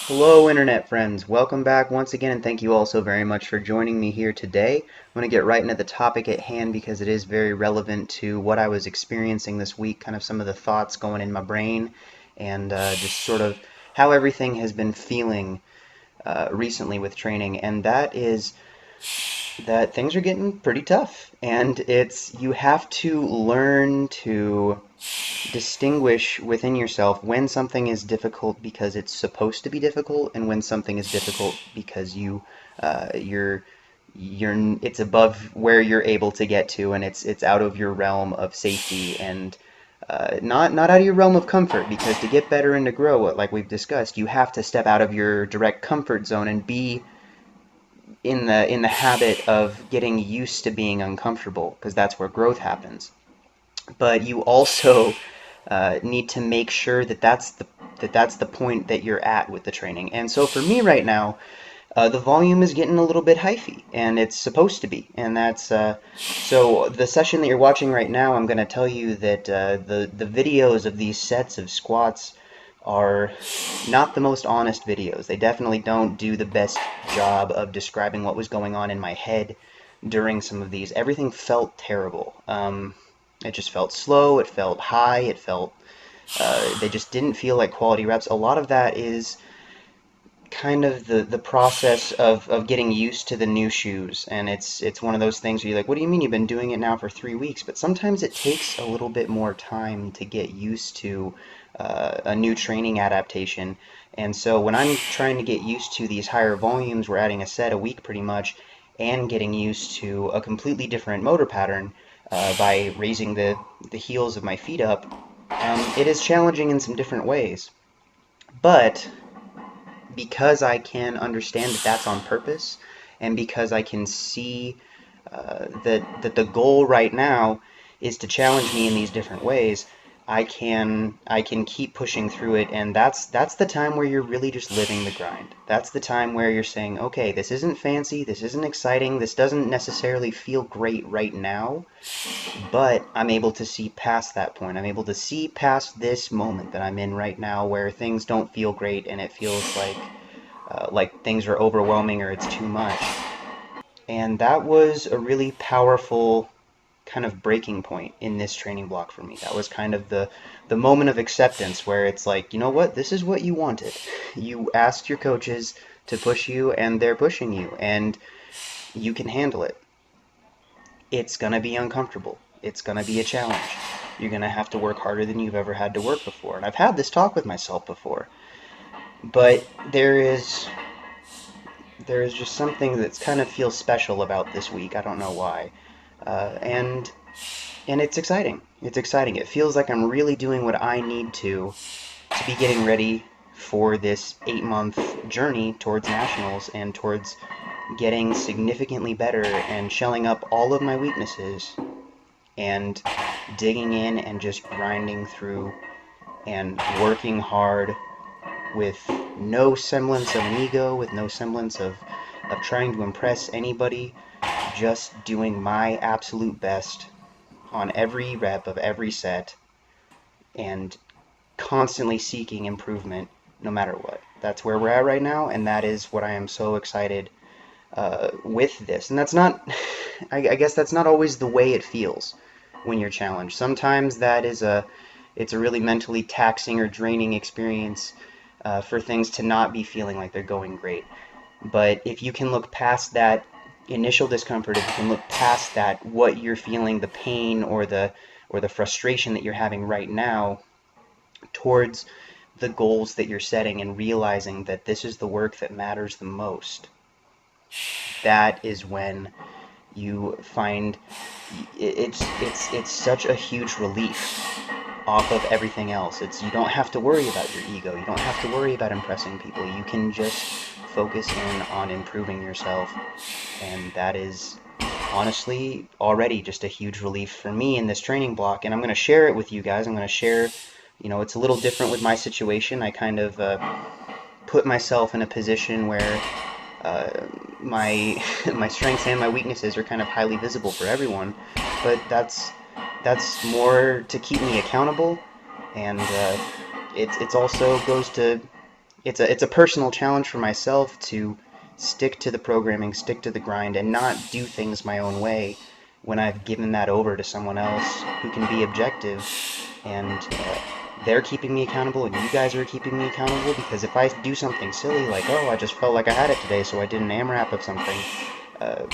Hello, Internet friends. Welcome back once again, and thank you all so very much for joining me here today. I'm going to get right into the topic at hand because it is very relevant to what I was experiencing this week, kind of some of the thoughts going in my brain, and just sort of how everything has been feeling recently with training. And that is that things are getting pretty tough, and you have to learn to distinguish within yourself when something is difficult because it's supposed to be difficult and when something is difficult because you're it's above where you're able to get to, and it's out of your realm of safety, and not out of your realm of comfort, because to get better and to grow, like we've discussed, you have to step out of your direct comfort zone and be in the habit of getting used to being uncomfortable, because that's where growth happens. But you also need to make sure that that's the point that you're at with the training. And so for me right now, the volume is getting a little bit hyphy, and it's supposed to be. And that's so the session that you're watching right now, I'm going to tell you that the videos of these sets of squats are not the most honest videos. They definitely don't do the best job of describing what was going on in my head during some of these. Everything felt terrible. It just felt slow, it felt high, it felt, they just didn't feel like quality reps. A lot of that is kind of the process of getting used to the new shoes. And it's one of those things where you're like, what do you mean you've been doing it now for 3 weeks? But sometimes it takes a little bit more time to get used to a new training adaptation. And so when I'm trying to get used to these higher volumes, we're adding a set a week pretty much, and getting used to a completely different motor pattern by raising the heels of my feet up, it is challenging in some different ways. But because I can understand that that's on purpose, and because I can see that the goal right now is to challenge me in these different ways, I can keep pushing through it. And that's the time where you're really just living the grind. That's the time where you're saying, okay, this isn't fancy, this isn't exciting, this doesn't necessarily feel great right now, but I'm able to see past that point. I'm able to see past this moment that I'm in right now, where things don't feel great and it feels like things are overwhelming or it's too much. And that was a really powerful kind of breaking point in this training block for me. That was kind of the moment of acceptance, where it's like, you know what, this is what you wanted. You asked your coaches to push you, and they're pushing you, and you can handle it. It's gonna be uncomfortable. It's gonna be a challenge. You're gonna have to work harder than you've ever had to work before. And I've had this talk with myself before. But there is just something that's kind of feels special about this week. I don't know why. And it's exciting. It's exciting. It feels like I'm really doing what I need to be getting ready for this 8-month journey towards nationals, and towards getting significantly better and shelling up all of my weaknesses, and digging in and just grinding through and working hard with no semblance of an ego, with no semblance of trying to impress anybody, just doing my absolute best on every rep of every set, and constantly seeking improvement no matter what. That's where we're at right now, and that is what I am so excited with this. And that's not, I guess that's not always the way it feels when you're challenged. Sometimes it's a really mentally taxing or draining experience for things to not be feeling like they're going great. But if you can look past that initial discomfort, if you can look past that, what you're feeling, the pain or the frustration that you're having right now, towards the goals that you're setting, and realizing that this is the work that matters the most, that is when you find it's such a huge relief off of everything else. You don't have to worry about your ego. You don't have to worry about impressing people. You can just focus in on improving yourself, and that is honestly already just a huge relief for me in this training block. And I'm going to share it with you guys. I'm going to share, it's a little different with my situation. I kind of put myself in a position where my my strengths and my weaknesses are kind of highly visible for everyone, but that's more to keep me accountable, and it's also goes to it's a personal challenge for myself to stick to the programming, stick to the grind, and not do things my own way when I've given that over to someone else who can be objective, and they're keeping me accountable and you guys are keeping me accountable. Because if I do something silly like, oh, I just felt like I had it today, so I did an AMRAP of something, uh,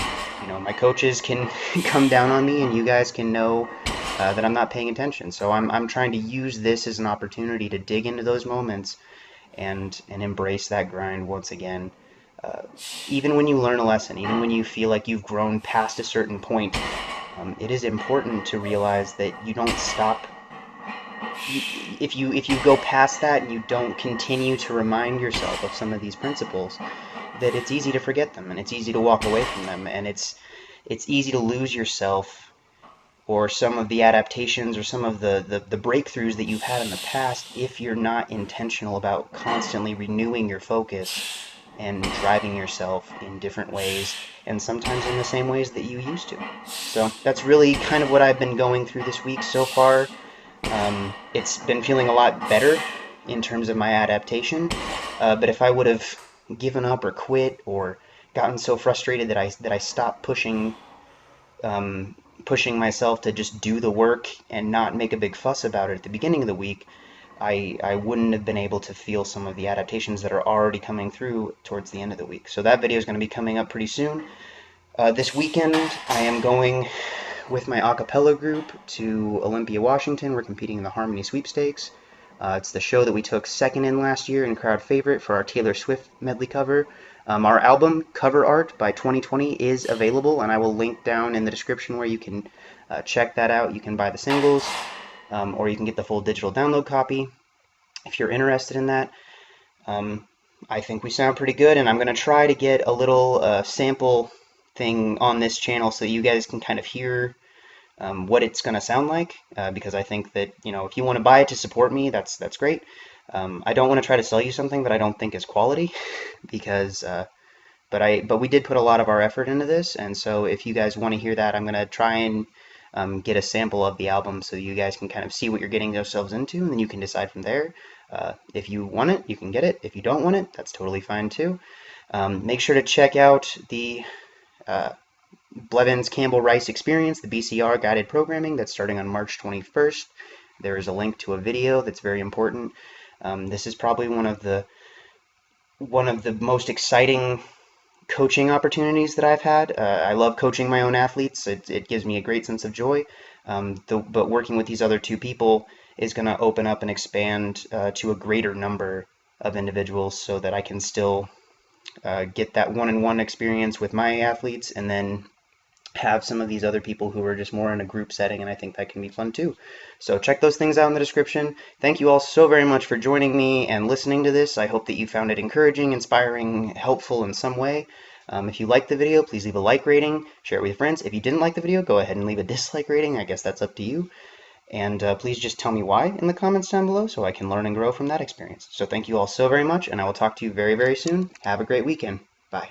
my coaches can come down on me and you guys can know that I'm not paying attention. So I'm trying to use this as an opportunity to dig into those moments and embrace that grind once again. Uh, Even when you learn a lesson, even when you feel like you've grown past a certain point, it is important to realize that you don't stop. If you go past that and you don't continue to remind yourself of some of these principles, that it's easy to forget them and it's easy to walk away from them, and it's easy to lose yourself or some of the adaptations or some of the breakthroughs that you've had in the past if you're not intentional about constantly renewing your focus and driving yourself in different ways, and sometimes in the same ways that you used to. So that's really kind of what I've been going through this week so far. It's been feeling a lot better in terms of my adaptation, but if I would have given up or quit or gotten so frustrated that I stopped pushing myself to just do the work and not make a big fuss about it at the beginning of the week, I wouldn't have been able to feel some of the adaptations that are already coming through towards the end of the week. So that video is going to be coming up pretty soon. This weekend, I am going with my a cappella group to Olympia, Washington. We're competing in the Harmony Sweepstakes. It's the show that we took second in last year in crowd favorite for our Taylor Swift medley cover. Our album cover art by 2020 is available, and I will link down in the description where you can check that out. You can buy the singles, or you can get the full digital download copy if you're interested in that. I think we sound pretty good, and I'm going to try to get a little sample thing on this channel so you guys can kind of hear what it's going to sound like, because I think that, if you want to buy it to support me, that's great. I don't want to try to sell you something that I don't think is quality, because but we did put a lot of our effort into this, and so if you guys want to hear that, I'm going to try and get a sample of the album so you guys can kind of see what you're getting yourselves into, and then you can decide from there. If you want it, you can get it. If you don't want it, that's totally fine too. Make sure to check out the Blevins Campbell Rice Experience, the BCR guided programming that's starting on March 21st. There is a link to a video that's very important. This is probably one of the most exciting coaching opportunities that I've had. I love coaching my own athletes. It gives me a great sense of joy. But working with these other two people is going to open up and expand to a greater number of individuals so that I can still get that one-on-one experience with my athletes, and then have some of these other people who are just more in a group setting, and I think that can be fun too. So check those things out in the description. Thank you all so very much for joining me and listening to this. I hope that you found it encouraging, inspiring, helpful in some way. If you liked the video, please leave a like rating, share it with your friends. If you didn't like the video, go ahead and leave a dislike rating. I guess that's up to you. And please just tell me why in the comments down below so I can learn and grow from that experience. So thank you all so very much, and I will talk to you very, very soon. Have a great weekend. Bye.